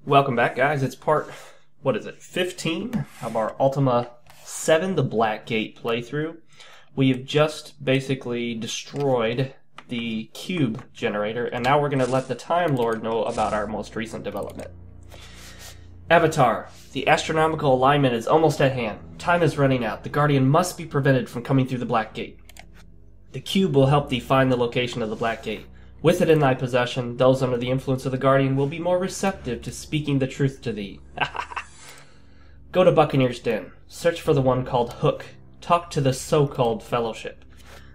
Welcome back, guys. It's part, 15 of our Ultima VII, the Blackgate playthrough. We have just basically destroyed the cube generator, and now we're going to let the Time Lord know about our most recent development. Avatar. The astronomical alignment is almost at hand. Time is running out. The Guardian must be prevented from coming through the Blackgate. The cube will help thee find the location of the Blackgate. With it in thy possession, those under the influence of the Guardian will be more receptive to speaking the truth to thee. Go to Buccaneer's den. Search for the one called Hook. Talk to the so-called Fellowship.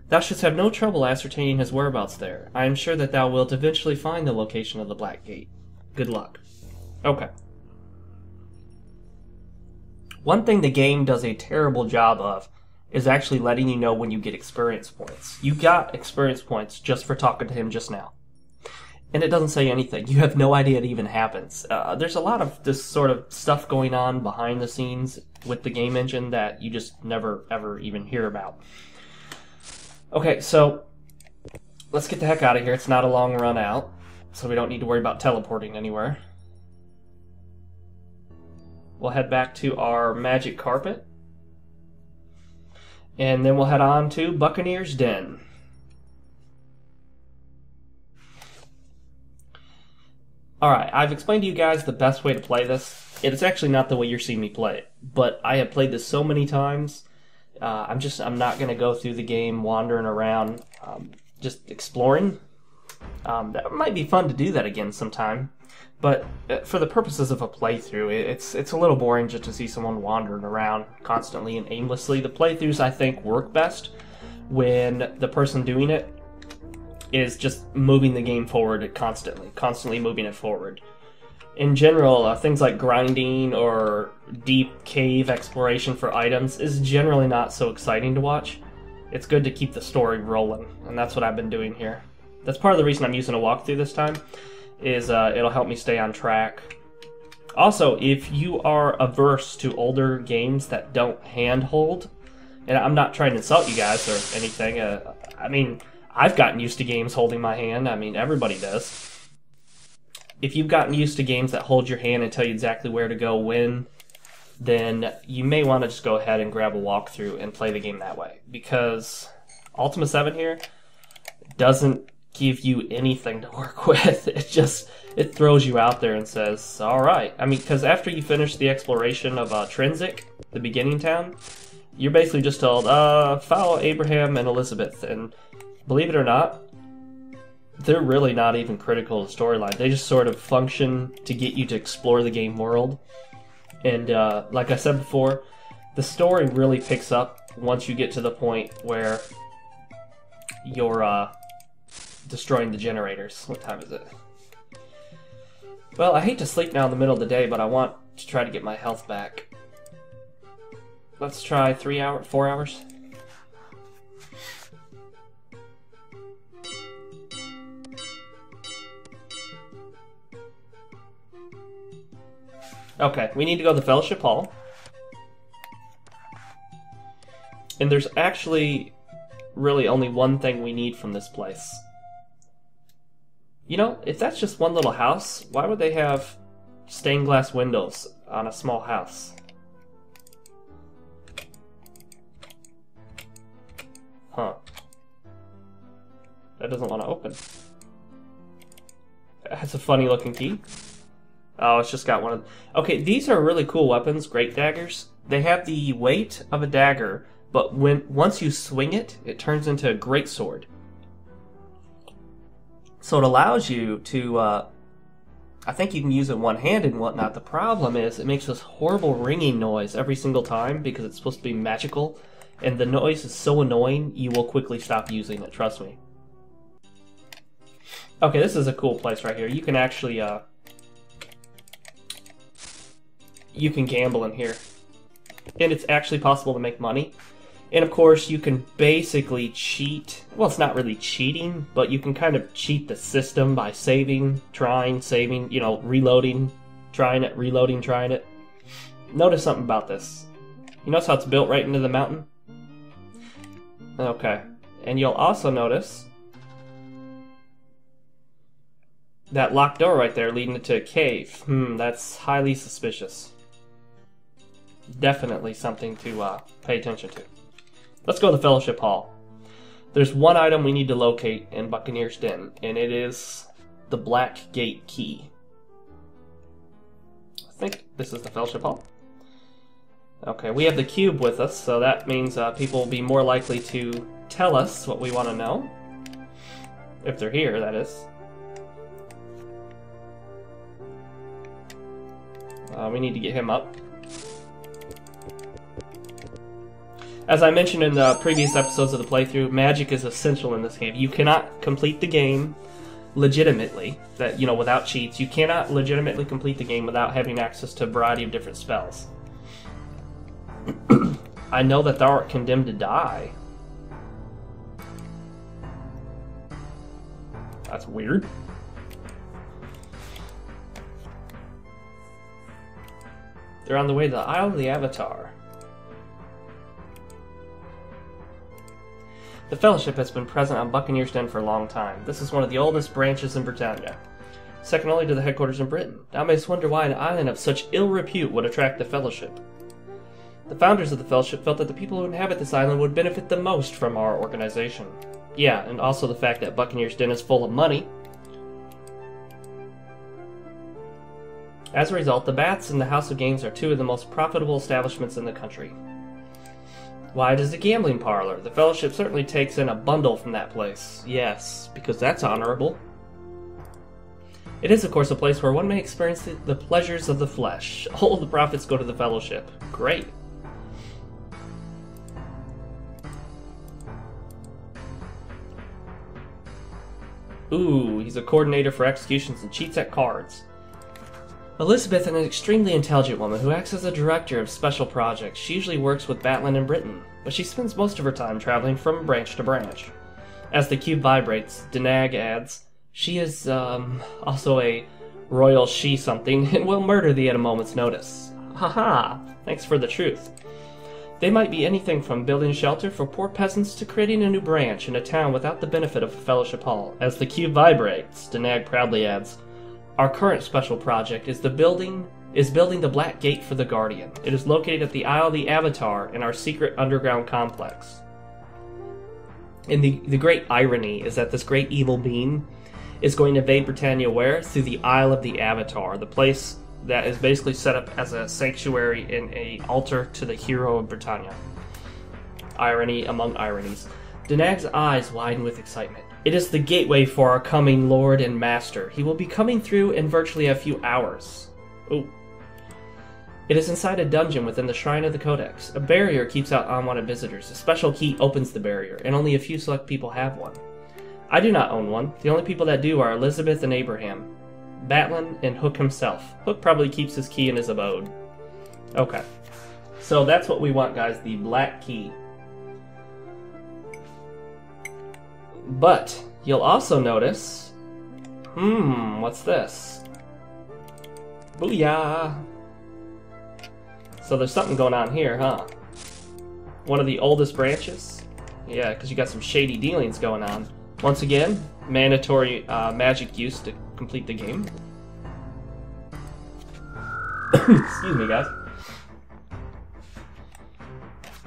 Thou shouldst have no trouble ascertaining his whereabouts there. I am sure that thou wilt eventually find the location of the Blackgate. Good luck. Okay. One thing the game does a terrible job of is actually letting you know when you get experience points. You got experience points just for talking to him just now. And it doesn't say anything. You have no idea it even happens. There's a lot of this sort of stuff going on behind the scenes with the game engine that you just never, ever even hear about. Okay, so let's get the heck out of here. It's not a long run out, so we don't need to worry about teleporting anywhere. We'll head back to our magic carpet. And then we'll head on to Buccaneer's Den. Alright, I've explained to you guys the best way to play this. It's actually not the way you're seeing me play it, but I have played this so many times. I'm not going to go through the game wandering around, just exploring. That might be fun to do that again sometime. But for the purposes of a playthrough, it's a little boring just to see someone wandering around constantly and aimlessly. The playthroughs, I think, work best when the person doing it is just moving the game forward constantly moving it forward. In general, things like grinding or deep cave exploration for items is generally not so exciting to watch. It's good to keep the story rolling, and that's what I've been doing here. That's part of the reason I'm using a walkthrough this time. It'll help me stay on track. Also, if you are averse to older games that don't handhold, and I'm not trying to insult you guys or anything, I mean, I've gotten used to games holding my hand. I mean, everybody does. If you've gotten used to games that hold your hand and tell you exactly where to go when, then you may want to just go ahead and grab a walkthrough and play the game that way. Because Ultima VII here doesn't give you anything to work with. It throws you out there and says, alright. I mean, because after you finish the exploration of Trinsic, the beginning town, you're basically just told, follow Abraham and Elizabeth. And believe it or not, they're really not even critical of the storyline. They just sort of function to get you to explore the game world. And like I said before, the story really picks up once you get to the point where you're destroying the generators. What time is it? Well, I hate to sleep now in the middle of the day, but I want to try to get my health back. Let's try 4 hours. Okay, we need to go to the Fellowship Hall. And there's actually really only one thing we need from this place. You know, if that's just one little house, why would they have stained glass windows on a small house? Huh. That doesn't want to open. That's a funny looking key. Oh, it's just got one of... Okay, these are really cool weapons, great daggers. They have the weight of a dagger, but once you swing it, it turns into a great sword. So it allows you to, I think you can use it one-handed and whatnot. The problem is it makes this horrible ringing noise every single time because it's supposed to be magical, and the noise is so annoying you will quickly stop using it, trust me. Okay, this is a cool place right here. You can actually, you can gamble in here. And it's actually possible to make money. And of course, you can basically cheat. Well, it's not really cheating, but you can kind of cheat the system by saving, trying, saving, you know, reloading, trying it, reloading, trying it. Notice something about this. You notice how it's built right into the mountain? Okay. And you'll also notice That locked door right there leading into a cave. That's highly suspicious. Definitely something to pay attention to. Let's go to the Fellowship Hall. There's one item we need to locate in Buccaneer's Den, and it is the Black Gate key. I think this is the Fellowship Hall. Okay, we have the cube with us, so that means people will be more likely to tell us what we want to know. If they're here, that is. We need to get him up. As I mentioned in the previous episodes of the playthrough, magic is essential in this game. You cannot complete the game legitimately, without cheats. You cannot legitimately complete the game without having access to a variety of different spells. I know that thou art condemned to die. That's weird. They're on the way to the Isle of the Avatar. The Fellowship has been present on Buccaneer's Den for a long time. This is one of the oldest branches in Britannia, second only to the headquarters in Britain. Thou mayst wonder why an island of such ill repute would attract the Fellowship. The founders of the Fellowship felt that the people who inhabit this island would benefit the most from our organization. Yeah, and also the fact that Buccaneer's Den is full of money. As a result, the Bats and the FoxeoGames are two of the most profitable establishments in the country. Why, it is a gambling parlor. The Fellowship certainly takes in a bundle from that place. Yes, because that's honorable. It is, of course, a place where one may experience the pleasures of the flesh. All of the profits go to the Fellowship. Great. Ooh, he's a coordinator for executions and cheats at cards. Elizabeth is an extremely intelligent woman who acts as a director of special projects. She usually works with Batlin in Britain, but she spends most of her time traveling from branch to branch. As the cube vibrates, Denag adds, she is, also a royal she-something and will murder thee at a moment's notice. Haha, thanks for the truth. They might be anything from building shelter for poor peasants to creating a new branch in a town without the benefit of a Fellowship Hall. As the cube vibrates, Denag proudly adds, our current special project is building the Black Gate for the Guardian. It is located at the Isle of the Avatar in our secret underground complex. And the great irony is that this great evil being is going to invade Britannia where? Through the Isle of the Avatar, the place that is basically set up as a sanctuary and an altar to the hero of Britannia. Irony among ironies. Denag's eyes widen with excitement. It is the gateway for our coming Lord and Master. He will be coming through in virtually a few hours. Ooh. It is inside a dungeon within the Shrine of the Codex. A barrier keeps out unwanted visitors. A special key opens the barrier, and only a few select people have one. I do not own one. The only people that do are Elizabeth and Abraham, Batlin, and Hook himself. Hook probably keeps his key in his abode. Okay. So that's what we want, guys, the Black Key. But you'll also notice, what's this? Booyah! So there's something going on here, huh? One of the oldest branches? Yeah, because you got some shady dealings going on. Once again, mandatory magic use to complete the game. Excuse me, guys.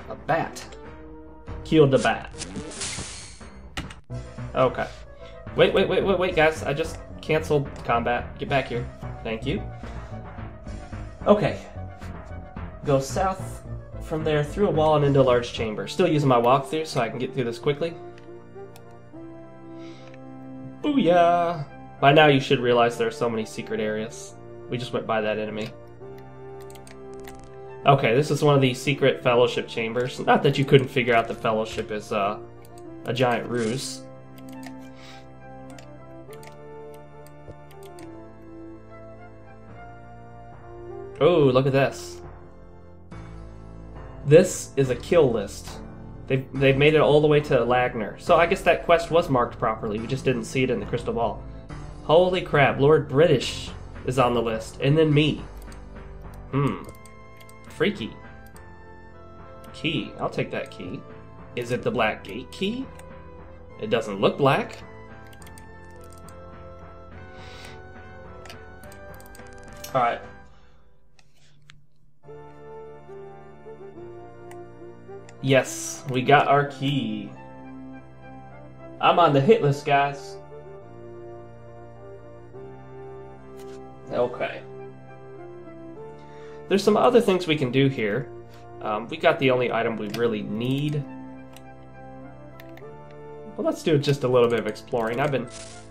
A bat. Killed the bat. Okay. Wait, guys. I just canceled combat. Get back here. Thank you. Okay. Go south from there, through a wall, and into a large chamber. Still using my walkthrough so I can get through this quickly. Booyah! By now you should realize there are so many secret areas. We just went by that enemy. Okay, this is one of the secret Fellowship chambers. Not that you couldn't figure out the Fellowship is a giant ruse. Oh, look at this. This is a kill list. They've made it all the way to Lagner. So I guess that quest was marked properly. We just didn't see it in the crystal ball. Holy crap, Lord British is on the list. And then me. Freaky. Key. I'll take that key. Is it the Black Gate key? It doesn't look black. Alright. Yes, we got our key. I'm on the hit list, guys. Okay. There's some other things we can do here. We got the only item we really need. But let's do just a little bit of exploring. I've been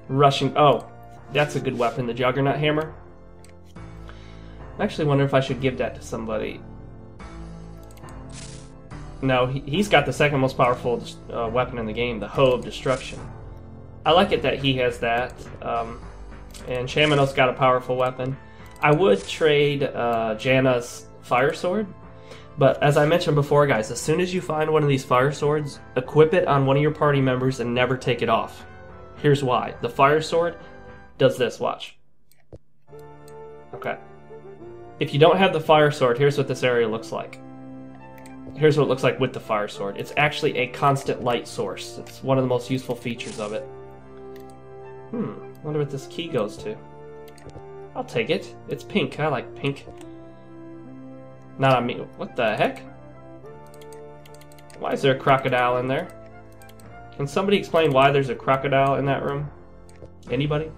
rushing... Oh, that's a good weapon, the Juggernaut Hammer. I actually wonder if I should give that to somebody. No, he's got the second most powerful weapon in the game, the Hoe of Destruction. I like it that he has that. And Shamano's got a powerful weapon. I would trade Janna's Fire Sword. But as I mentioned before, guys, as soon as you find one of these fire swords, equip it on one of your party members and never take it off. Here's why. The fire sword does this, watch. Okay. If you don't have the fire sword, here's what this area looks like. Here's what it looks like with the fire sword. It's actually a constant light source. It's one of the most useful features of it. Wonder what this key goes to. I'll take it. It's pink. I like pink. Not on me. What the heck? Why is there a crocodile in there? Can somebody explain why there's a crocodile in that room? Anybody?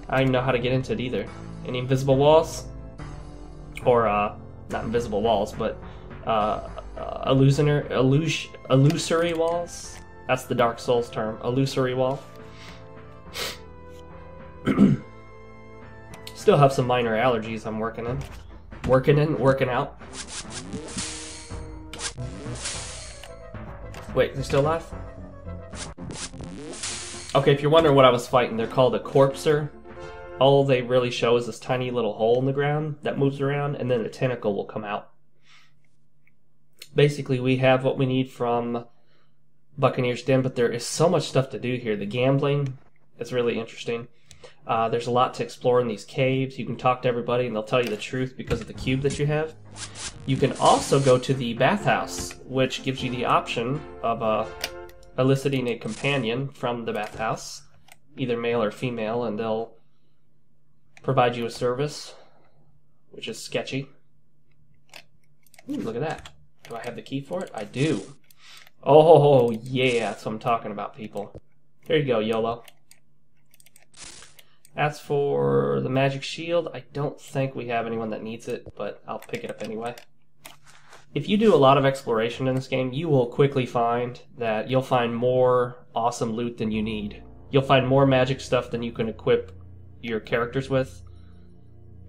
I don't even know how to get into it either. Any invisible walls? Or, not invisible walls, but, illusory walls? That's the Dark Souls term. Illusory wall. Still have some minor allergies I'm working out. Wait, they're still alive? Okay, if you're wondering what I was fighting, they're called a corpser. All they really show is this tiny little hole in the ground that moves around, and then a tentacle will come out. Basically, we have what we need from Buccaneer's Den, but there is so much stuff to do here. The gambling is really interesting. There's a lot to explore in these caves. You can talk to everybody and they'll tell you the truth because of the cube that you have. You can also go to the bathhouse, which gives you the option of eliciting a companion from the bathhouse, either male or female, and they'll provide you a service, which is sketchy. Ooh, look at that. Do I have the key for it? I do. Oh, yeah, that's what I'm talking about, people. Here you go, YOLO. As for the magic shield, I don't think we have anyone that needs it, but I'll pick it up anyway. If you do a lot of exploration in this game, you will quickly find that you'll find more awesome loot than you need. You'll find more magic stuff than you can equip your characters with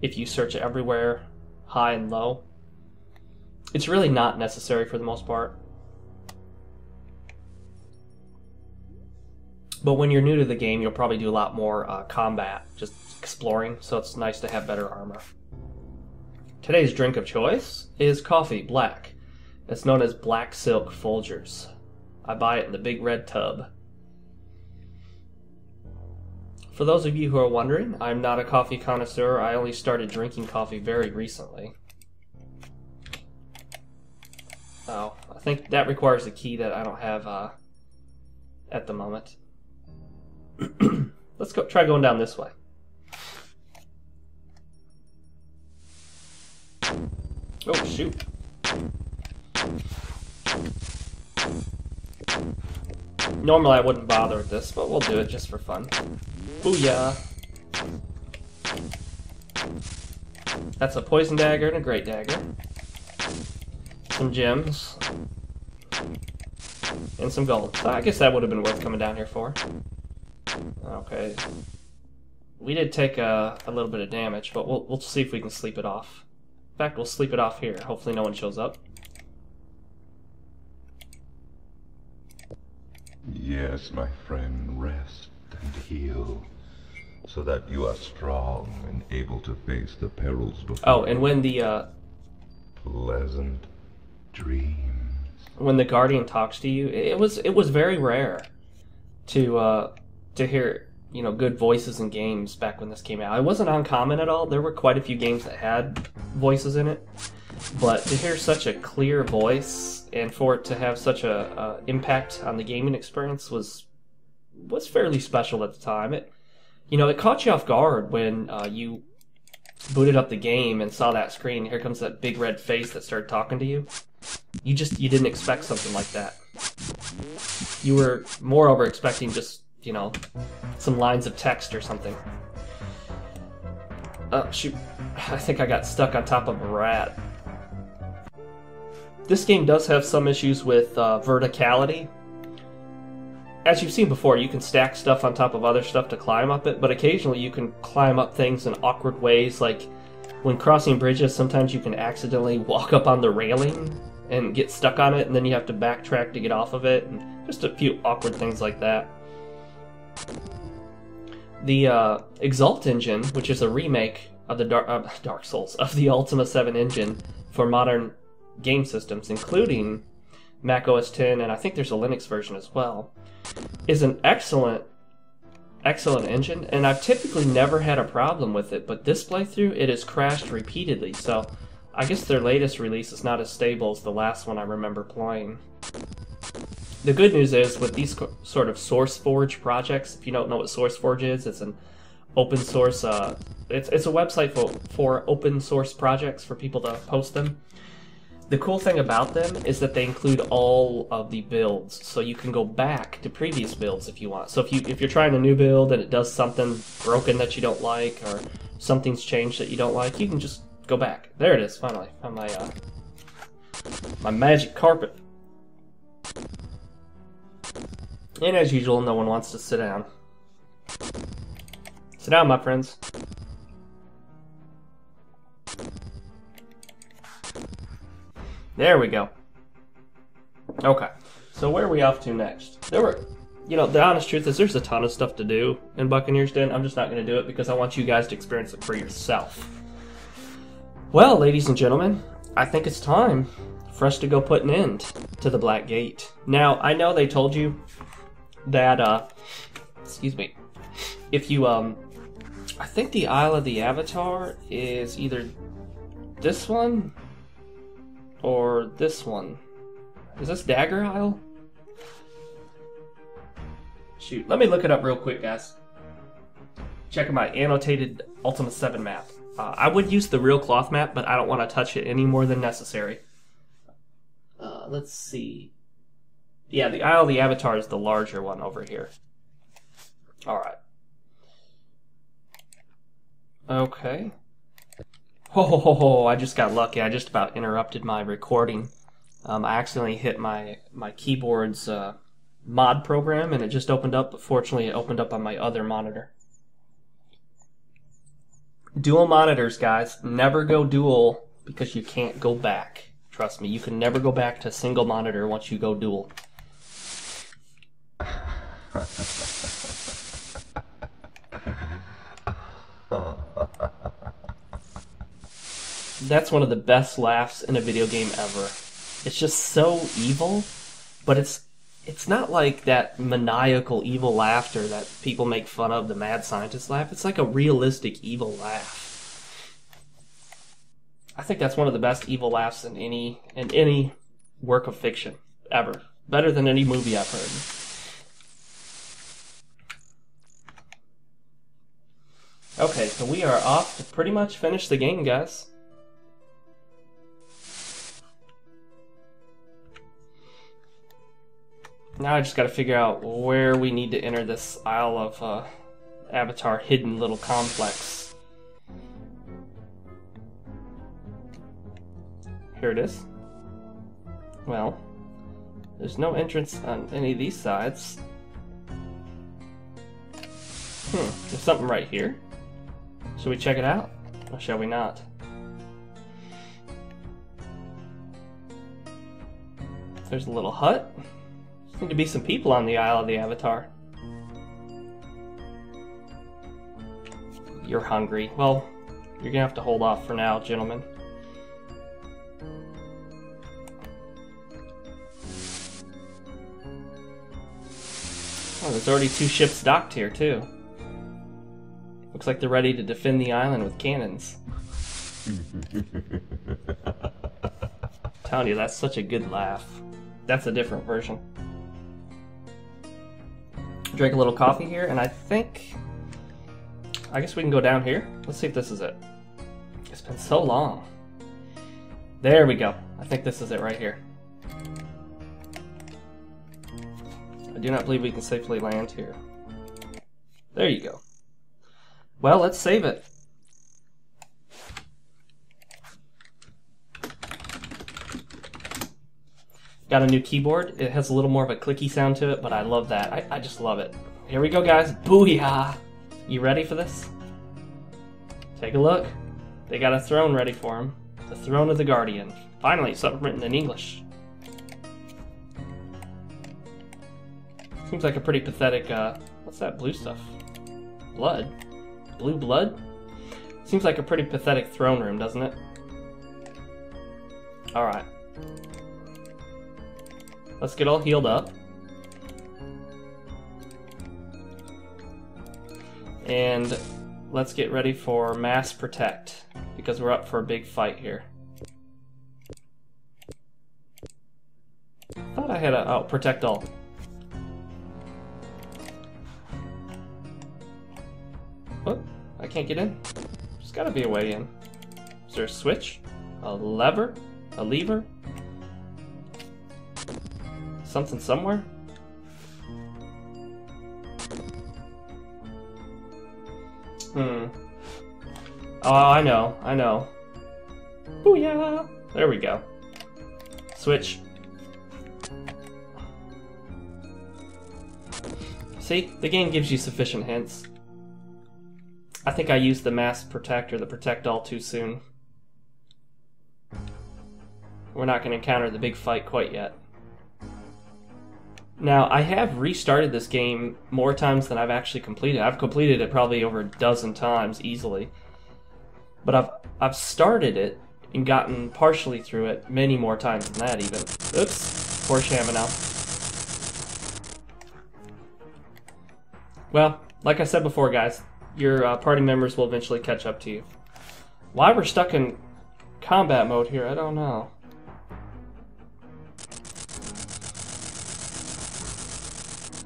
if you search everywhere, high and low. It's really not necessary for the most part. But when you're new to the game, you'll probably do a lot more combat, just exploring, so it's nice to have better armor. Today's drink of choice is coffee black. It's known as Black Silk Folgers. I buy it in the big red tub. For those of you who are wondering, I'm not a coffee connoisseur. I only started drinking coffee very recently. Oh, I think that requires a key that I don't have at the moment. Let's go try going down this way. Oh, shoot. Normally I wouldn't bother with this, but we'll do it just for fun. Booyah! That's a poison dagger and a great dagger. Some gems. And some gold. I guess that would have been worth coming down here for. Okay. We did take a little bit of damage, but we'll see if we can sleep it off. In fact, we'll sleep it off here. Hopefully no one shows up. Yes, my friend, rest and heal, so that you are strong and able to face the perils before. Oh, and when the pleasant dreams. When the Guardian talks to you, it was very rare to hear, you know, good voices in games back when this came out. It wasn't uncommon at all. There were quite a few games that had voices in it, but to hear such a clear voice and for it to have such a impact on the gaming experience was was fairly special at the time. It caught you off guard when you booted up the game and saw that screen. Here comes that big red face that started talking to you. You didn't expect something like that. You were moreover expecting just, some lines of text or something. Oh, shoot. I think I got stuck on top of a rat. This game does have some issues with verticality. As you've seen before, you can stack stuff on top of other stuff to climb up it, but occasionally you can climb up things in awkward ways, like when crossing bridges, sometimes you can accidentally walk up on the railing and get stuck on it, and then you have to backtrack to get off of it, and just a few awkward things like that. The Exalt engine, which is a remake of the Dark Souls, of the Ultima VII engine for modern game systems, including Mac OS X, and I think there's a Linux version as well, is an excellent engine, and I've typically never had a problem with it, but this playthrough, it has crashed repeatedly, so I guess their latest release is not as stable as the last one I remember playing. The good news is, with these sort of SourceForge projects, if you don't know what SourceForge is, it's an open source, it's a website for open source projects for people to post them. The cool thing about them is that they include all of the builds, so you can go back to previous builds if you want. So if you're trying a new build and it does something broken that you don't like, or something's changed that you don't like, you can just go back. There it is, finally, on my magic carpet. And as usual, no one wants to sit down. Sit down, my friends. There we go. Okay, so where are we off to next? The honest truth is there's a ton of stuff to do in Buccaneer's Den. I'm just not going to do it because I want you guys to experience it for yourself. Well, ladies and gentlemen, I think it's time for us to go put an end to the Black Gate. Now, I know they told you that, if you, I think the Isle of the Avatar is either this one or this one. Is this Dagger Isle? Shoot, let me look it up real quick, guys. Checking my annotated Ultima VII map. I would use the real cloth map, but I don't want to touch it any more than necessary. Let's see. Yeah, the Isle of the Avatar is the larger one over here. Alright. Okay. Oh, I just got lucky. I just about interrupted my recording. I accidentally hit my keyboard's mod program, and it just opened up, but fortunately it opened up on my other monitor. Dual monitors, guys. Never go dual, because you can't go back. Trust me, you can never go back to single monitor once you go dual. That's one of the best laughs in a video game ever. It's just so evil, but it's not like that maniacal evil laughter that people make fun of, the mad scientist laugh. It's like a realistic evil laugh. I think that's one of the best evil laughs in any work of fiction ever. Better than any movie I've heard. Okay, so we are off to pretty much finish the game, guys. Now I just gotta figure out where we need to enter this Isle of Avatar hidden little complex. Here it is. Well, there's no entrance on any of these sides. There's something right here. Should we check it out? Or shall we not? There's a little hut. There need to be some people on the Isle of the Avatar. You're hungry. Well, you're gonna have to hold off for now, gentlemen. Oh, there's already 2 ships docked here, too. Looks like they're ready to defend the island with cannons. I'm telling you, that's such a good laugh. That's a different version. Drink a little coffee here, and I guess we can go down here. Let's see if this is it. It's been so long. There we go. I think this is it right here. I do not believe we can safely land here. There you go. Well, let's save it. Got a new keyboard. It has a little more of a clicky sound to it, but I love that. I just love it. Here we go, guys. Booyah! You ready for this? Take a look. They got a throne ready for him. The Throne of the Guardian. Finally, something written in English. Seems like a pretty pathetic, what's that blue stuff? Blood? Blue blood? Seems like a pretty pathetic throne room, doesn't it? Alright. Let's get all healed up. And let's get ready for mass protect, because we're up for a big fight here. I thought I had a... oh, protect all. Oh, I can't get in. There's gotta be a way in. Is there a switch? A lever? A lever? Something somewhere? Oh, I know. Booyah! There we go. Switch. See? The game gives you sufficient hints. I think I used the mass protect or the protect all too soon. We're not going to encounter the big fight quite yet. Now, I have restarted this game more times than I've actually completed. I've completed it probably over a dozen times, easily. But I've started it and gotten partially through it many more times than that, even. Oops. Poor Shamanel. Well, like I said before, guys, your party members will eventually catch up to you. Why we're stuck in combat mode here, I don't know.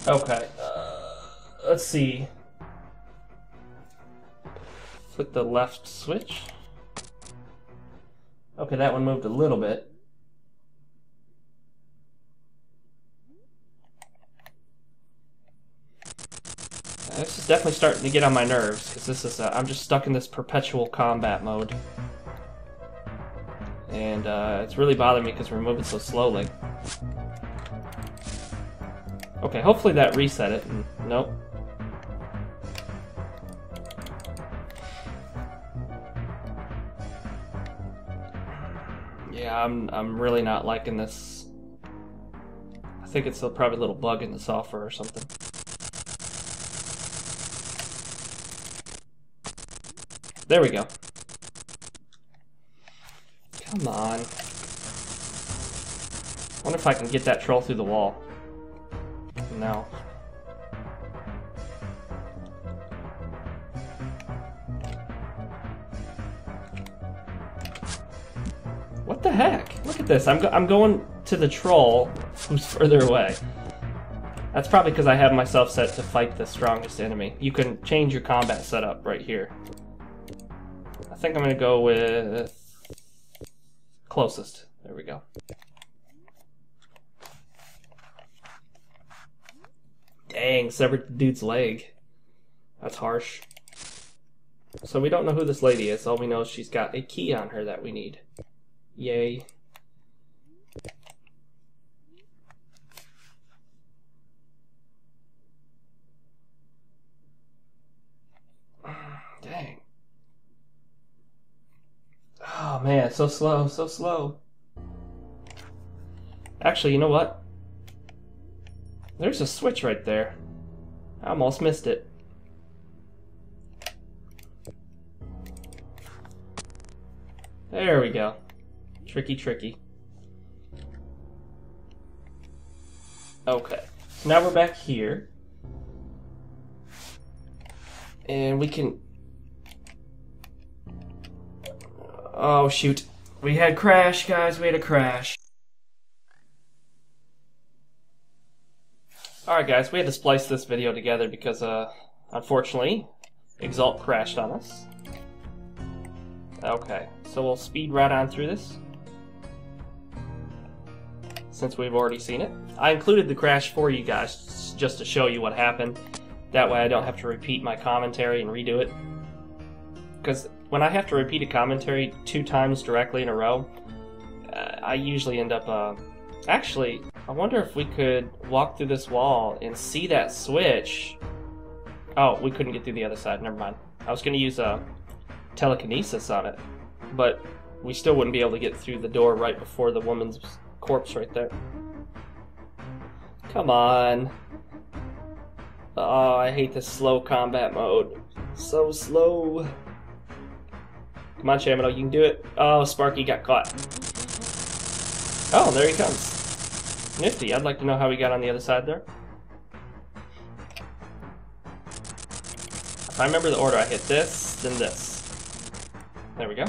Okay, let's see. Flick the left switch. Okay, that one moved a little bit. This is definitely starting to get on my nerves, because this is I'm just stuck in this perpetual combat mode. And it's really bothering me because we're moving so slowly. Okay, hopefully that reset it. Nope. Yeah, I'm really not liking this. I think it's probably a little bug in the software or something. There we go. Come on. I wonder if I can get that troll through the wall. No. What the heck? Look at this. I'm going to the troll who's further away. That's probably because I have myself set to fight the strongest enemy. You can change your combat setup right here. I think I'm going to go with closest. There we go. Dang, severed the dude's leg. That's harsh. So we don't know who this lady is. All we know is she's got a key on her that we need. Yay. Dang. Oh man, so slow, so slow. Actually, you know what? There's a switch right there. I almost missed it. There we go. Tricky, tricky. Okay, so now we're back here. And we can... Oh, shoot. We had crash, guys. We had a crash. Alright guys, we had to splice this video together because, unfortunately, Exalt crashed on us. Okay, so we'll speed right on through this, since we've already seen it. I included the crash for you guys, just to show you what happened. That way I don't have to repeat my commentary and redo it. Because when I have to repeat a commentary 2 times directly in a row, I usually end up, Actually, I wonder if we could walk through this wall and see that switch. Oh, we couldn't get through the other side, never mind. I was going to use telekinesis on it, but we still wouldn't be able to get through the door right before the woman's corpse right there. Come on. Oh, I hate this slow combat mode. So slow. Come on, Shamino, you can do it. Oh, Sparky got caught. Oh, there he comes. Nifty. I'd like to know how he got on the other side there. If I remember the order, I hit this, then this. There we go.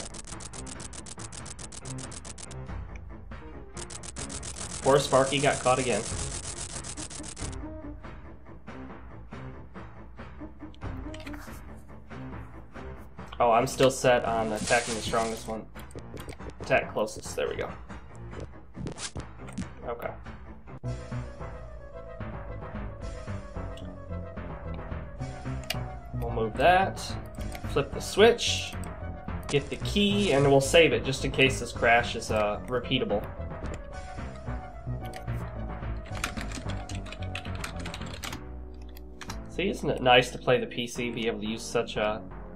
Poor Sparky got caught again. Oh, I'm still set on attacking the strongest one. Attack closest. There we go. Okay. We'll move that. Flip the switch. Get the key, and we'll save it just in case this crash is repeatable. See, isn't it nice to play the PC, be able to use such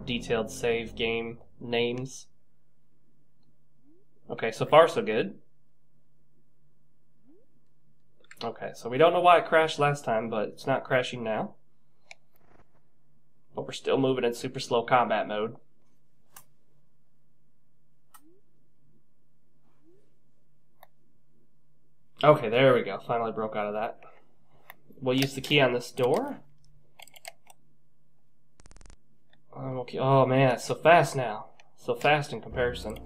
detailed save game names? Okay, so far so good. Okay, so we don't know why it crashed last time, but it's not crashing now. But we're still moving in super slow combat mode. Okay, there we go. Finally broke out of that. We'll use the key on this door. Okay. Oh man, it's so fast now. So fast in comparison.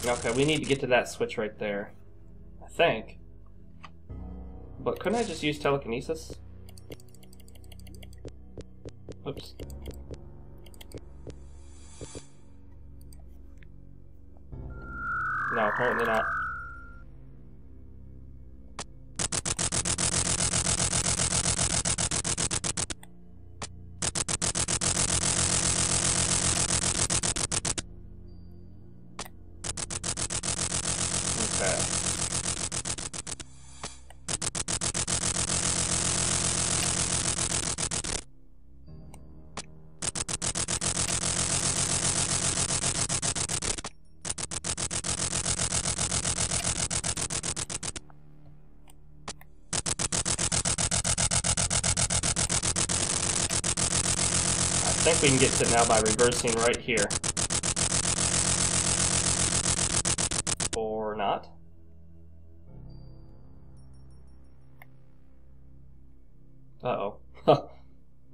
Okay, we need to get to that switch right there, I think. But couldn't I just use telekinesis? Oops. No, apparently not. Okay. I think we can get to it now by reversing right here. Or not. Uh-oh.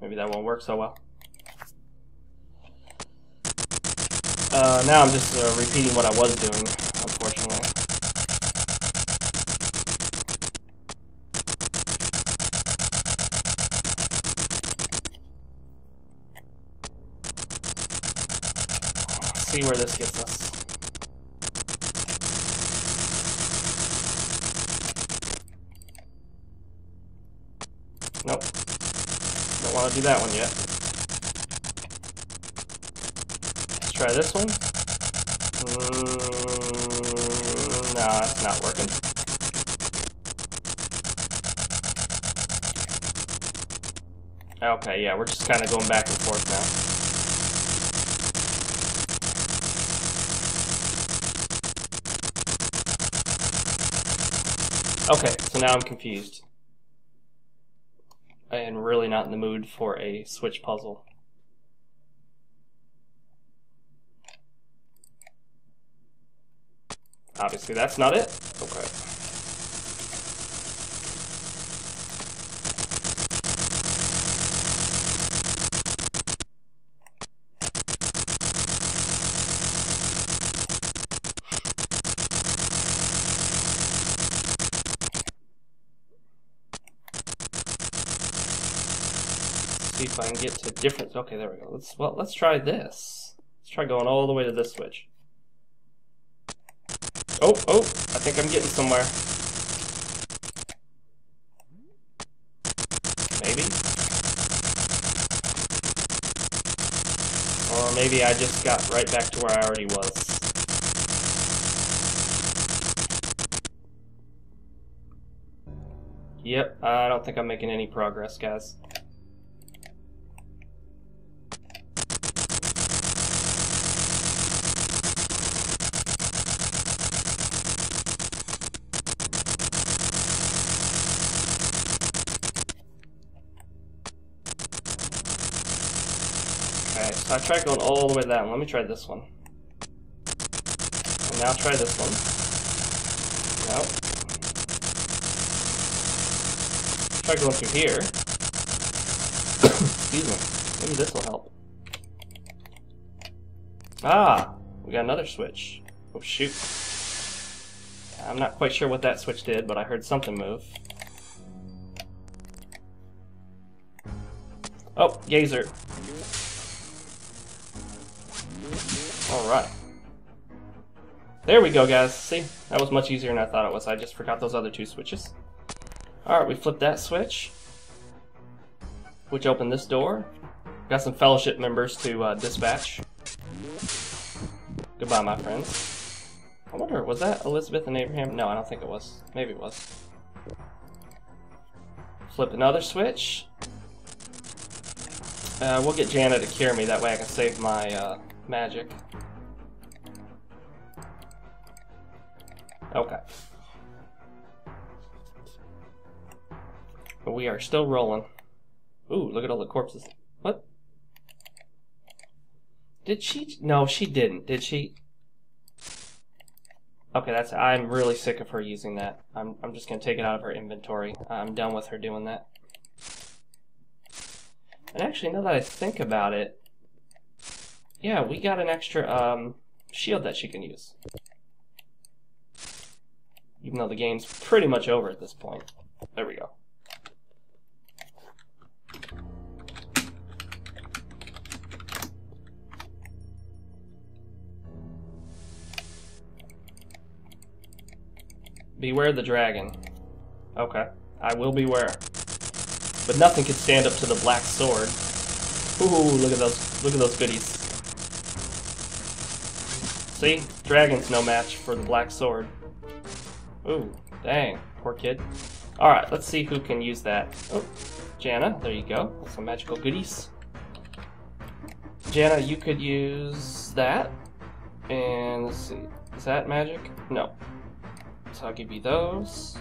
Maybe that won't work so well. Now I'm just repeating what I was doing, unfortunately. Let's see where this gets us. Nope. Don't want to do that one yet. Let's try this one. No, that's not working. Okay, yeah, we're just kind of going back and forth now. Okay, so now I'm confused. I am really not in the mood for a switch puzzle. Obviously that's not it. Okay. See if I can get to different. Okay, there we go. Let's try this. Let's try going all the way to this switch. Oh, I think I'm getting somewhere. Maybe. Or maybe I just got right back to where I already was. Yep, I don't think I'm making any progress, guys. Okay, so I tried going all the way down. Let me try this one. And now try this one. Nope. Try going through here. Excuse me. Maybe this will help. Ah! We got another switch. Oh, shoot. I'm not quite sure what that switch did, but I heard something move. Oh, Gazer. Alright. There we go, guys. See? That was much easier than I thought it was. I just forgot those other two switches. Alright, we flipped that switch, which opened this door. Got some fellowship members to dispatch. Goodbye, my friends. I wonder, was that Elizabeth and Abraham? No, I don't think it was. Maybe it was. Flip another switch. We'll get Jana to cure me, that way I can save my magic. Okay. But we are still rolling. Ooh, look at all the corpses. What? Did she? No, she didn't. Did she? Okay, that's. I'm really sick of her using that. I'm just gonna take it out of her inventory. I'm done with her doing that. And actually, now that I think about it, yeah, we got an extra shield that she can use. Even though the game's pretty much over at this point. There we go. Beware the dragon. Okay, I will beware. But nothing can stand up to the black sword. Ooh, look at those goodies. See? Dragon's no match for the black sword. Ooh, dang, poor kid. Alright, let's see who can use that. Oh, Jana, there you go. Some magical goodies. Jana, you could use that. And let's see, is that magic? No. So I'll give you those.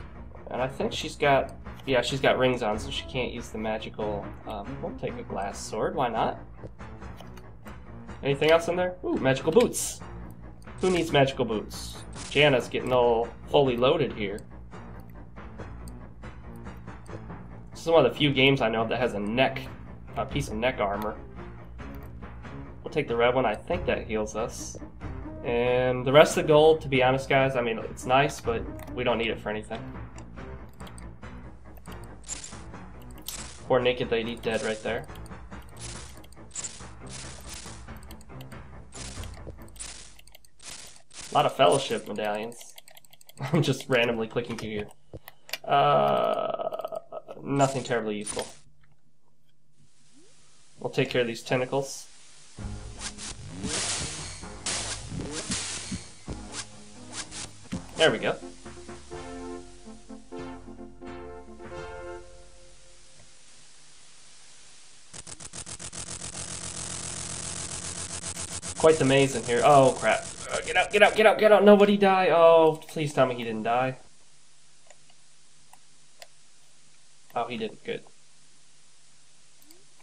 And I think she's got, yeah, she's got rings on, so she can't use the magical. We'll take a glass sword, why not? Anything else in there? Ooh, magical boots. Who needs magical boots? Jana's getting all fully loaded here. This is one of the few games I know of that has a piece of neck armor. We'll take the red one, I think that heals us. And the rest of the gold, to be honest, guys, I mean, it's nice, but we don't need it for anything. Poor naked lady dead right there. A lot of fellowship medallions. I'm just randomly clicking through here. Nothing terribly useful. We'll take care of these tentacles. There we go. Quite the maze in here. Oh, crap. Get out, get out, get out, get out. Nobody die. Oh, please tell me he didn't die. Oh, he didn't. Good.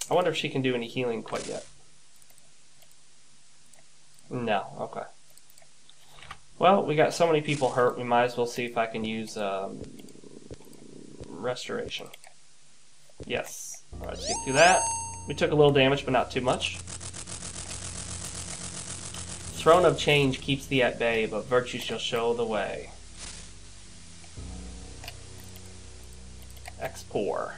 I wonder if she can do any healing quite yet. No. Okay. Well, we got so many people hurt, we might as well see if I can use restoration. Yes. Alright, let's get through that. We took a little damage, but not too much. Throne of Change keeps thee at bay, but virtue shall show the way. Explore.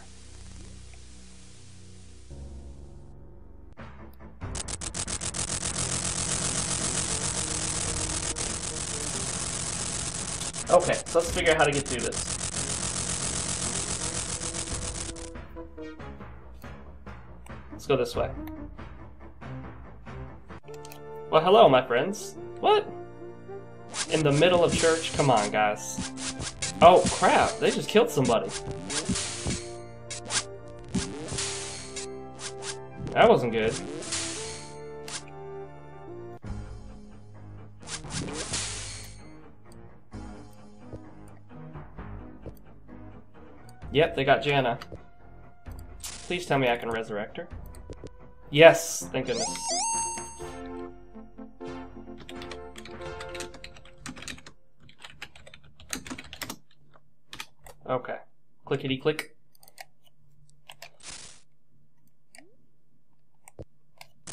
Okay, so let's figure out how to get through this. Let's go this way. Well, hello, my friends. What? In the middle of church? Come on, guys. Oh, crap. They just killed somebody. That wasn't good. Yep, they got Jana. Please tell me I can resurrect her. Yes, thank goodness. Okay. Clickety click.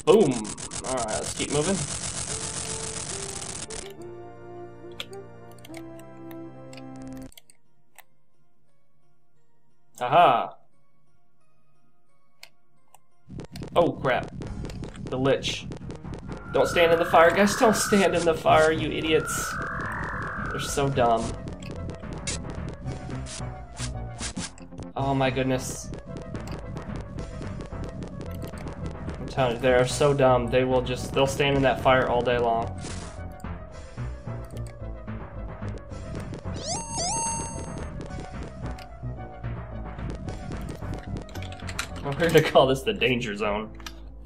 Boom! Alright, let's keep moving. Aha! Oh crap. The Lich. Don't stand in the fire, guys. Don't stand in the fire, you idiots. They're so dumb. Oh my goodness. I'm telling you, they're so dumb. They'll stand in that fire all day long. We're gonna call this the danger zone.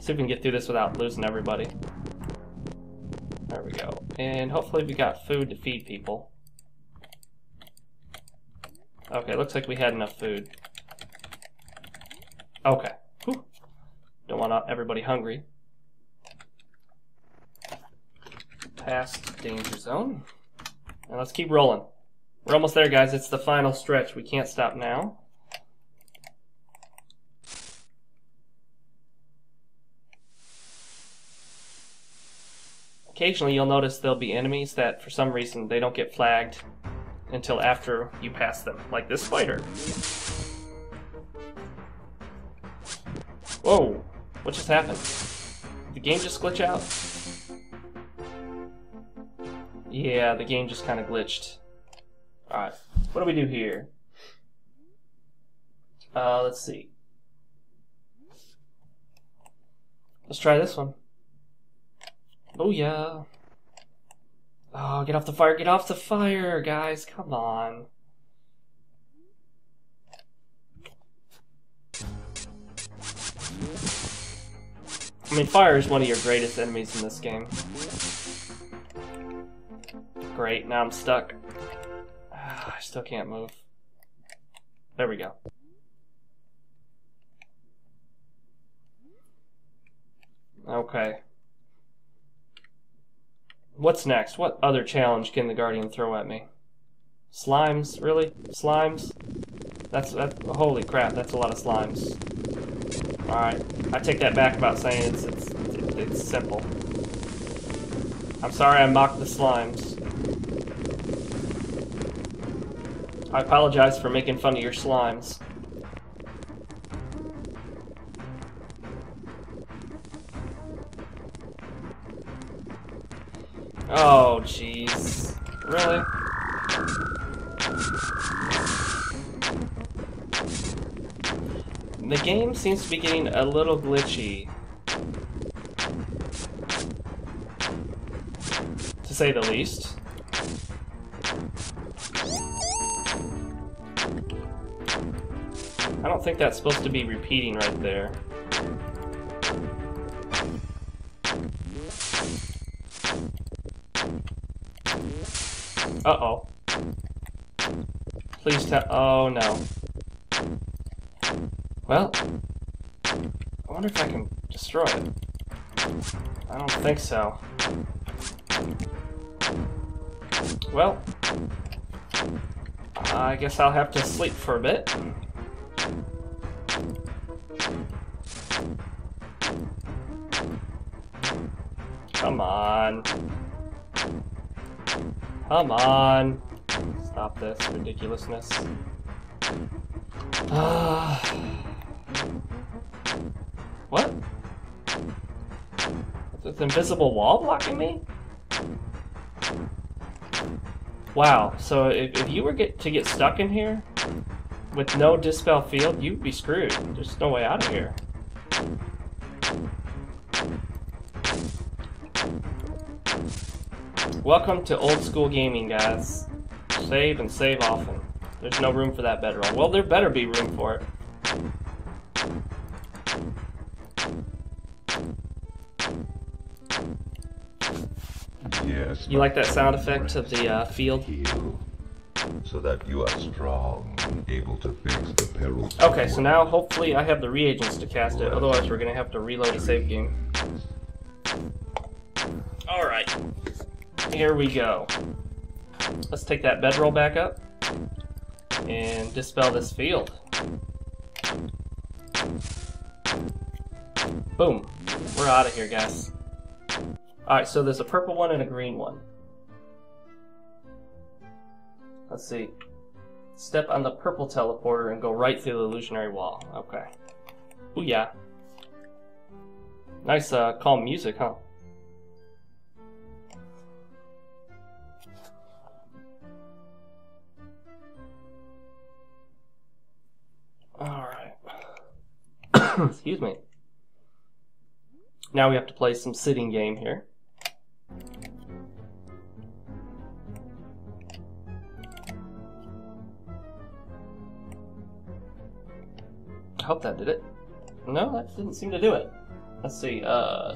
See if we can get through this without losing everybody. There we go. And hopefully we got food to feed people. Okay, looks like we had enough food. Okay. Whew. Don't want everybody hungry. Past danger zone. And let's keep rolling. We're almost there, guys. It's the final stretch. We can't stop now. Occasionally you'll notice there'll be enemies that for some reason they don't get flagged until after you pass them, like this spider. Whoa, what just happened? Did the game just glitch out? Yeah, the game just kind of glitched. Alright, what do we do here? Let's see. Let's try this one. Oh yeah. Oh, get off the fire, get off the fire, guys, come on. I mean, fire is one of your greatest enemies in this game. Great, now I'm stuck. I still can't move. There we go. Okay. What's next? What other challenge can the Guardian throw at me? Slimes? Really? Slimes? That's holy crap, that's a lot of slimes. Alright, I take that back about saying it's simple. I'm sorry I mocked the slimes. I apologize for making fun of your slimes. Oh, jeez. Really? The game seems to be getting a little glitchy. To say the least. I don't think that's supposed to be repeating right there. Uh-oh. Please tell— oh no. Well, I wonder if I can destroy it. I don't think so. Well, I guess I'll have to sleep for a bit. Come on. Come on. Stop this ridiculousness. What? Is this invisible wall blocking me? Wow, so if you were to get stuck in here with no dispel field, you'd be screwed. There's no way out of here. Welcome to old school gaming, guys. Save and save often. There's no room for that bedroll. Well, there better be room for it. Yes. You like that sound effect of the field? Heal, so that you are strong and able to face the perils. Okay, so now hopefully I have the reagents to cast it. Otherwise, we're gonna have to reload a save game. All right, here we go. Let's take that bedroll back up and dispel this field. Boom. We're out of here, guys. Alright, so there's a purple one and a green one. Let's see. Step on the purple teleporter and go right through the illusionary wall. Okay. Ooh, yeah. Nice, calm music, huh? Alright. Excuse me. Now we have to play some sitting game here. I hope that did it. No, that didn't seem to do it. Let's see.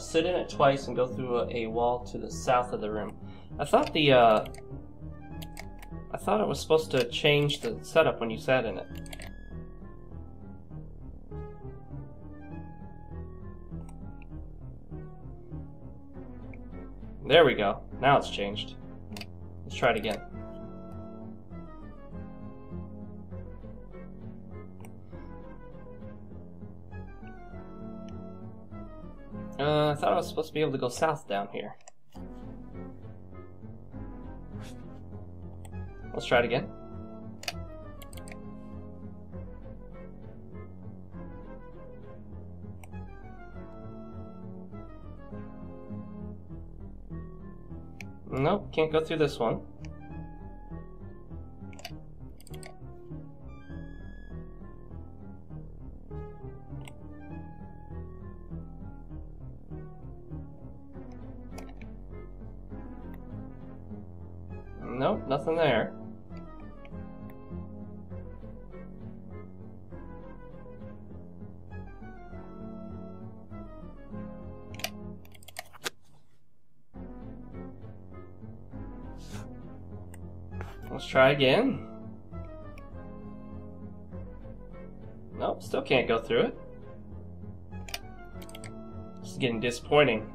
Sit in it twice and go through a wall to the south of the room. I thought it was supposed to change the setup when you sat in it. There we go. Now it's changed. Let's try it again. I thought I was supposed to be able to go south down here. Let's try it again. Nope, can't go through this one. Nope, nothing there. Let's try again. Nope, still can't go through it. This is getting disappointing.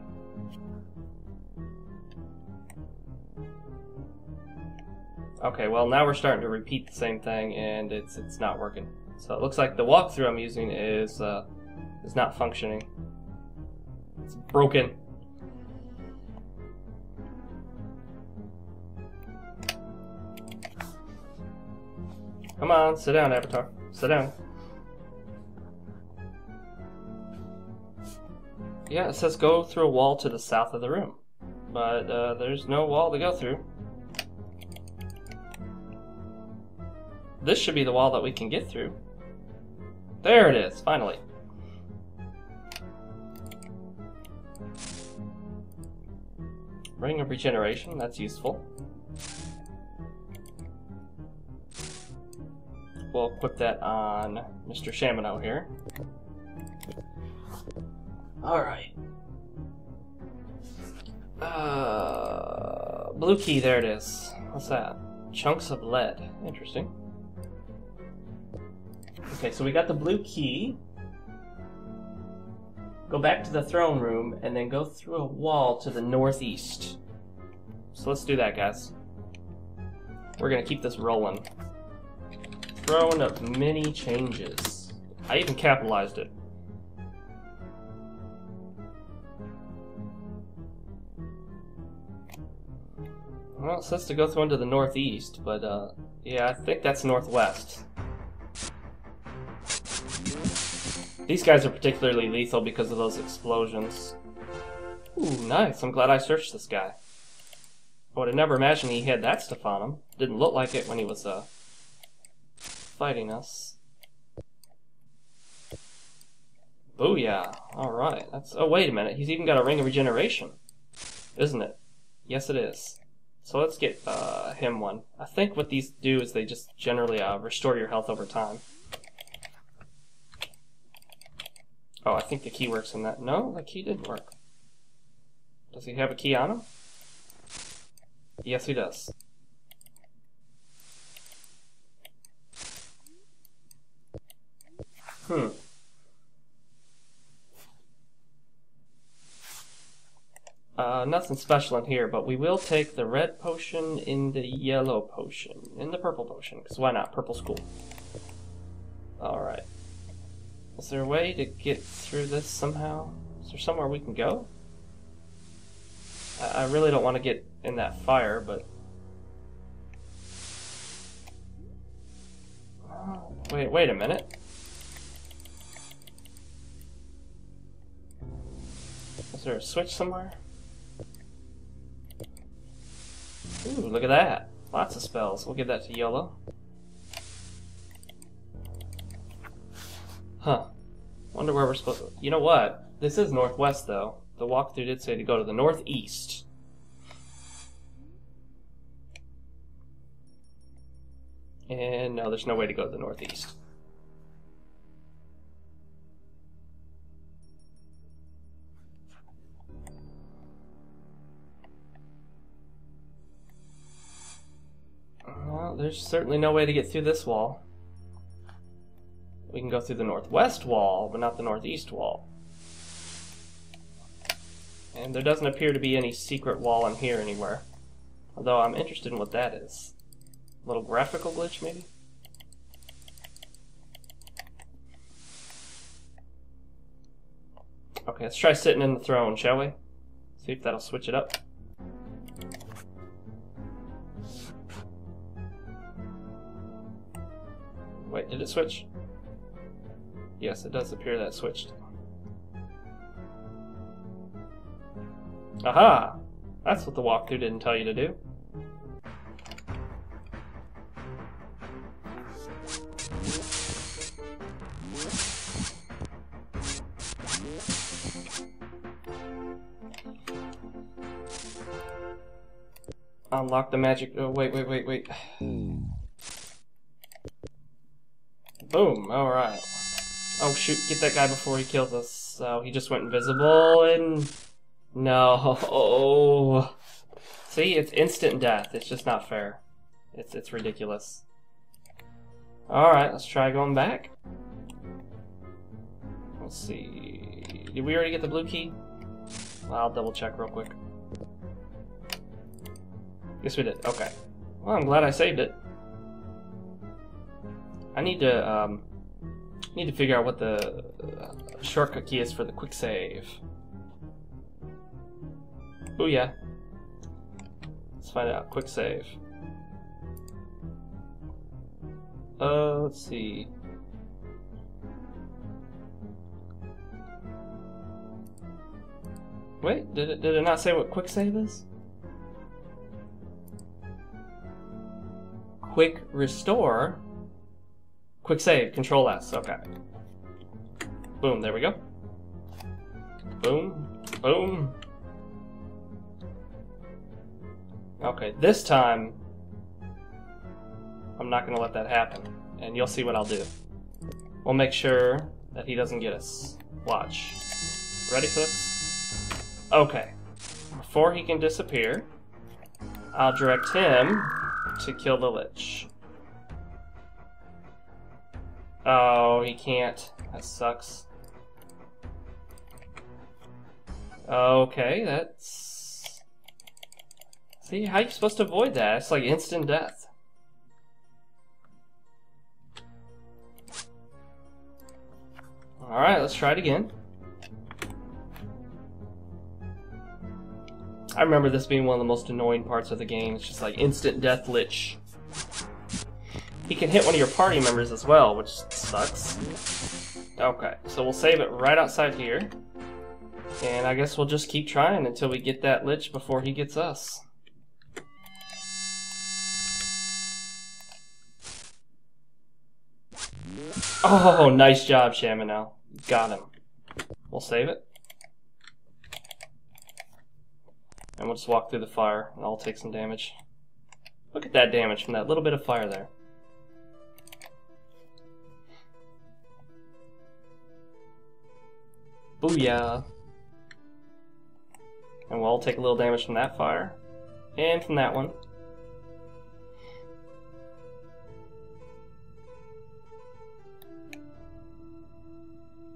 Okay, well now we're starting to repeat the same thing and it's not working. So it looks like the walkthrough I'm using is not functioning. It's broken. Come on, sit down, Avatar. Sit down. Yeah, it says go through a wall to the south of the room. But there's no wall to go through. This should be the wall that we can get through. There it is, finally. Ring of Regeneration, that's useful. We'll equip that on Mr. Shamino here. Alright. Blue key, there it is. What's that? Chunks of lead. Interesting. Okay, so we got the blue key. Go back to the throne room and then go through a wall to the northeast. So let's do that, guys. We're gonna keep this rolling. Throne of many changes. I even capitalized it. Well, it says to go through into the northeast, but yeah, I think that's northwest. These guys are particularly lethal because of those explosions. Ooh, nice. I'm glad I searched this guy. I would have never imagined he had that stuff on him. Didn't look like it when he was fighting us. Booyah. Alright. Oh, wait a minute. He's even got a ring of regeneration. Isn't it? Yes, it is. So let's get him one. I think what these do is they just generally restore your health over time. Oh, I think the key works in that. No, the key didn't work. Does he have a key on him? Yes, he does. Nothing special in here, but we will take the red potion in the yellow potion, in the purple potion, because why not? Purple's cool. Alright. Is there a way to get through this somehow? Is there somewhere we can go? I really don't want to get in that fire, but... Wait a minute. Is there a switch somewhere? Ooh, look at that. Lots of spells. We'll give that to YOLO. Huh. Wonder where we're supposed to... You know what? This is northwest, though. The walkthrough did say to go to the northeast. And no, there's no way to go to the northeast. Well, there's certainly no way to get through this wall. We can go through the northwest wall, but not the northeast wall. And there doesn't appear to be any secret wall in here anywhere. Although I'm interested in what that is. A little graphical glitch, maybe? Okay, let's try sitting in the throne, shall we? See if that'll switch it up. Wait, did it switch? Yes, it does appear that it switched. Aha! That's what the walkthrough didn't tell you to do. Unlock the magic... Oh, wait. Boom, alright. Oh shoot, get that guy before he kills us. So he just went invisible and... No. Oh. See, it's instant death. It's just not fair. It's ridiculous. Alright, let's try going back. Let's see... Did we already get the blue key? I'll double check real quick. Yes, we did. Okay. Well, I'm glad I saved it. I need to figure out what the shortcut key is for the quick save. Oh yeah. Let's find out. Quick save. Let's see. Wait, did it not say what quick save is? Quick restore. Quick save, Control S, okay. Boom, there we go. Boom, boom. Okay, this time, I'm not gonna let that happen. And you'll see what I'll do. We'll make sure that he doesn't get us. Watch. Ready for this? Okay. Before he can disappear, I'll direct him to kill the Lich. Oh, he can't. That sucks. Okay, that's... See, how are you supposed to avoid that? It's like instant death. Alright, let's try it again. I remember this being one of the most annoying parts of the game. It's just like instant death Lich. He can hit one of your party members as well, which sucks. Okay, so we'll save it right outside here. And I guess we'll just keep trying until we get that Lich before he gets us. Oh, nice job, Shamanel. Got him. We'll save it. And we'll just walk through the fire, and I'll take some damage. Look at that damage from that little bit of fire there. Booyah! And we'll all take a little damage from that fire. And from that one.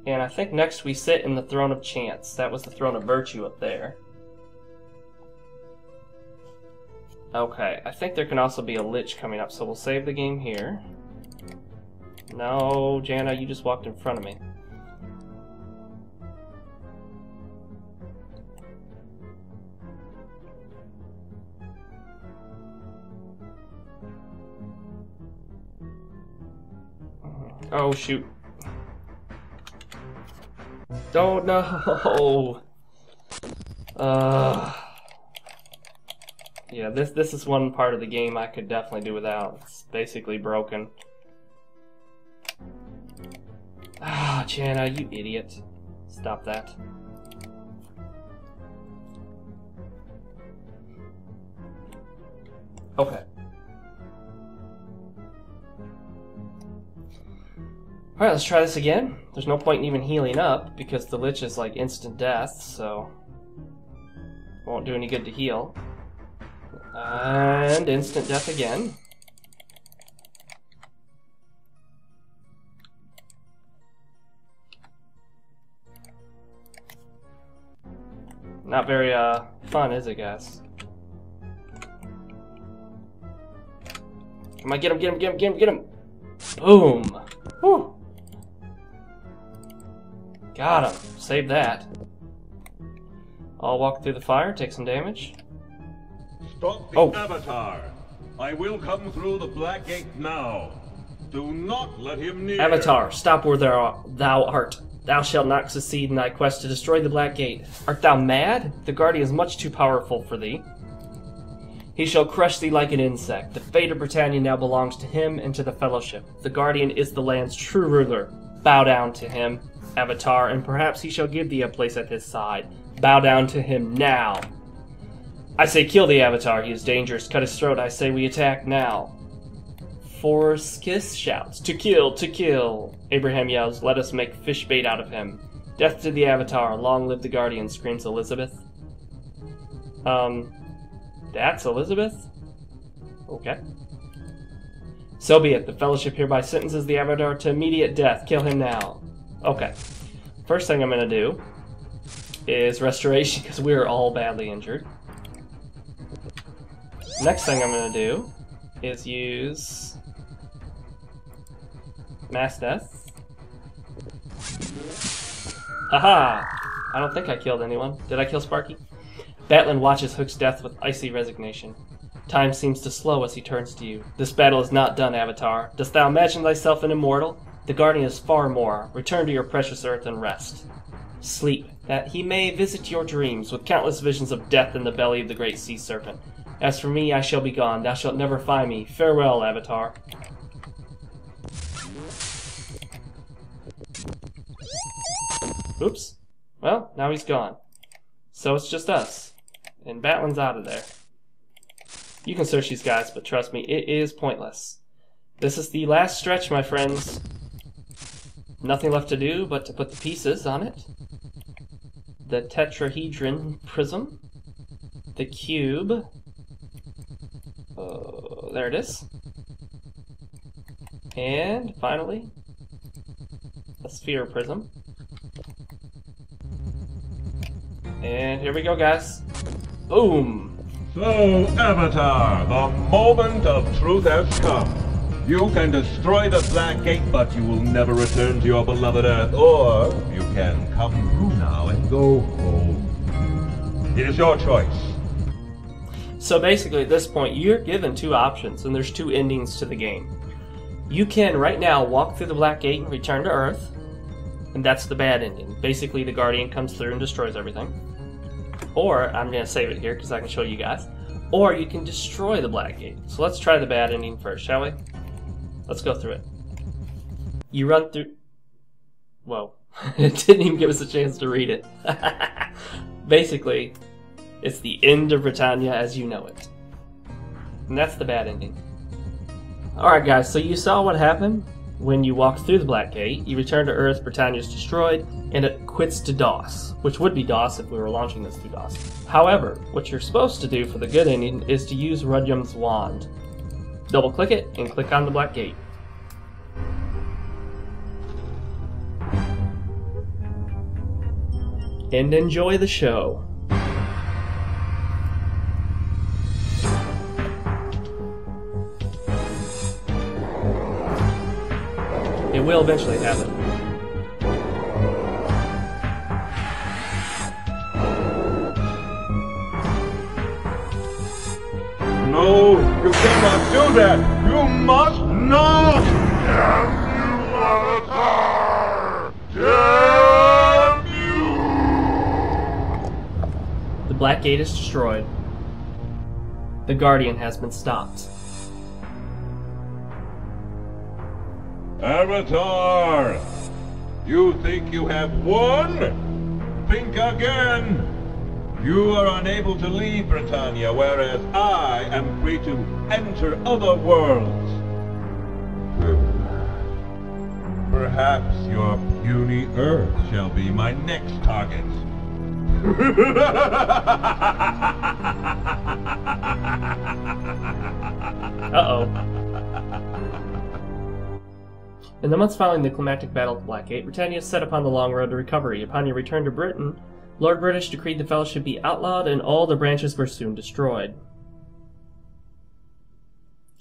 And I think next we sit in the Throne of Chance. That was the Throne of Virtue up there. Okay, I think there can also be a Lich coming up, so we'll save the game here. No, Jana, you just walked in front of me. Oh, shoot. Oh, no! Yeah, this is one part of the game I could definitely do without. It's basically broken. Ah, Jana, you idiot. Stop that. Okay. Alright, let's try this again. There's no point in even healing up, because the Lich is like instant death, so... won't do any good to heal. And instant death again. Not very, fun, is it, guys? Come on, get him, get him, get him, get him, get him! Boom! Whew! Got him. Save that. I'll walk through the fire, take some damage. Stop the Avatar! I will come through the Black Gate now. Do not let him near. Avatar, stop where thou art. Thou shalt not succeed in thy quest to destroy the Black Gate. Art thou mad? The Guardian is much too powerful for thee. He shall crush thee like an insect. The fate of Britannia now belongs to him and to the Fellowship. The Guardian is the land's true ruler. Bow down to him, Avatar, and perhaps he shall give thee a place at his side. Bow down to him now. I say kill the Avatar, he is dangerous. Cut his throat, I say we attack now. Forskis shouts, to kill, to kill. Abraham yells, let us make fish bait out of him. Death to the Avatar, long live the Guardian, screams Elizabeth. That's Elizabeth? Okay. So be it, the Fellowship hereby sentences the Avatar to immediate death. Kill him now. Okay. First thing I'm gonna do is restoration, because we're all badly injured. Next thing I'm gonna do is use mass death. Aha! I don't think I killed anyone. Did I kill Sparky? Batlin watches Hook's death with icy resignation. Time seems to slow as he turns to you. This battle is not done, Avatar. Dost thou imagine thyself an immortal? The Guardian is far more. Return to your precious earth and rest. Sleep, that he may visit your dreams with countless visions of death in the belly of the great sea serpent. As for me, I shall be gone. Thou shalt never find me. Farewell, Avatar. Oops. Well, now he's gone. So it's just us. And Batlin's out of there. You can search these guys, but trust me, it is pointless. This is the last stretch, my friends. Nothing left to do but to put the pieces on it. The tetrahedron prism. The cube. There it is. And finally, a sphere prism. And here we go, guys. Boom! So, Avatar, the moment of truth has come. You can destroy the Black Gate, but you will never return to your beloved Earth, or you can come through now and go home. It is your choice. So basically at this point, you're given two options, and there's two endings to the game. You can right now walk through the Black Gate and return to Earth, and that's the bad ending. Basically the Guardian comes through and destroys everything. Or, I'm going to save it here because I can show you guys, or you can destroy the Black Gate. So let's try the bad ending first, shall we? Let's go through it. You run through... Whoa. It didn't even give us a chance to read it. Basically, it's the end of Britannia as you know it. And that's the bad ending. Alright guys, so you saw what happened when you walked through the Black Gate. You return to Earth, Britannia is destroyed, and it quits to DOS, which would be DOS if we were launching this through DOS. However, what you're supposed to do for the good ending is to use Rudyum's wand. Double click it and click on the Black Gate. And enjoy the show. It will eventually happen. No, you cannot do that! You must not! Damn you, Avatar! Damn you! The Black Gate is destroyed. The Guardian has been stopped. Avatar! You think you have won? Think again! You are unable to leave Britannia, whereas I am free to enter other worlds. Perhaps your puny Earth shall be my next target. Uh-oh. In the months following the climactic battle at the Black Gate, Britannia set upon the long road to recovery. Upon your return to Britain, Lord British decreed the Fellowship be outlawed and all the branches were soon destroyed.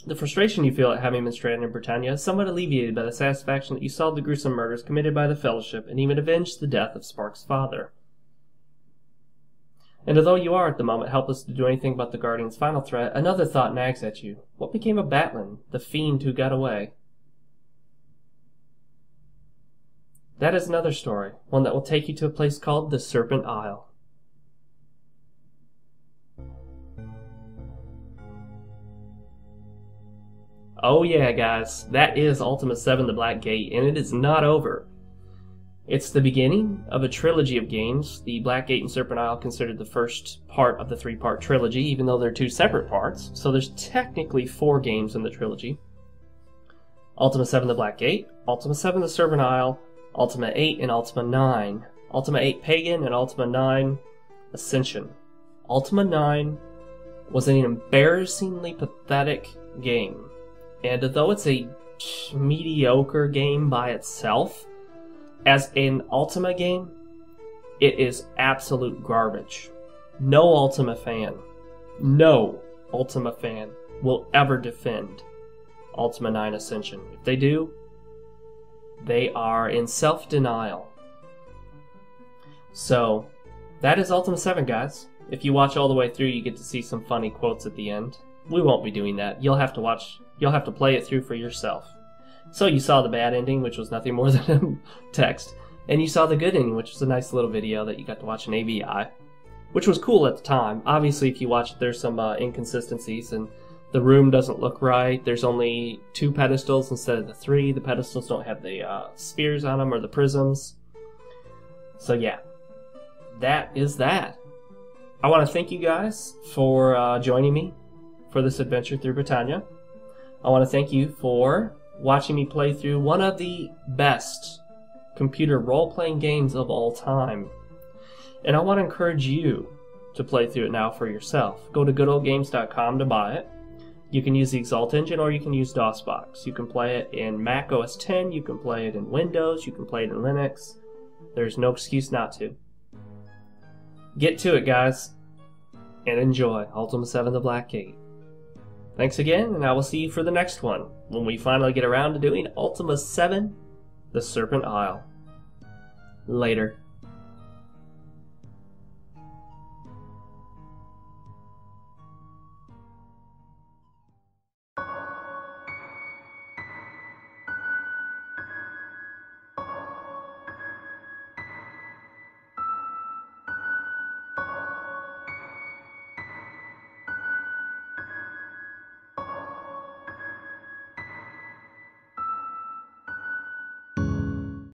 The frustration you feel at having been stranded in Britannia is somewhat alleviated by the satisfaction that you solved the gruesome murders committed by the Fellowship and even avenged the death of Spark's father. And although you are at the moment helpless to do anything about the Guardian's final threat, another thought nags at you. What became of Batlin, the fiend who got away? That is another story, one that will take you to a place called the Serpent Isle. Oh yeah, guys, that is Ultima VII The Black Gate, and it is not over. It's the beginning of a trilogy of games. The Black Gate and Serpent Isle considered the first part of the three-part trilogy, even though they're two separate parts, so there's technically 4 games in the trilogy. Ultima VII The Black Gate, Ultima VII The Serpent Isle, Ultima 8 and Ultima 9, Ultima 8 Pagan and Ultima 9 Ascension. Ultima 9 was an embarrassingly pathetic game, and though it's a mediocre game by itself, as an Ultima game, it is absolute garbage. No Ultima fan will ever defend Ultima 9 Ascension. If they do, they are in self-denial. So, that is Ultima 7, guys. If you watch all the way through, you get to see some funny quotes at the end. We won't be doing that. You'll have to play it through for yourself. So you saw the bad ending, which was nothing more than text, and you saw the good ending, which was a nice little video that you got to watch in AVI, which was cool at the time. Obviously, if you watch it, there's some inconsistencies, and the room doesn't look right. There's only 2 pedestals instead of the 3. The pedestals don't have the spheres on them or the prisms. So yeah, that is that. I want to thank you guys for joining me for this adventure through Britannia. I want to thank you for watching me play through one of the best computer role-playing games of all time. And I want to encourage you to play through it now for yourself. Go to goodoldgames.com to buy it. You can use the Exalt engine or you can use DOSBox. You can play it in Mac OS X, you can play it in Windows, you can play it in Linux. There's no excuse not to. Get to it, guys, and enjoy Ultima VII The Black Gate. Thanks again, and I will see you for the next one, when we finally get around to doing Ultima VII The Serpent Isle. Later.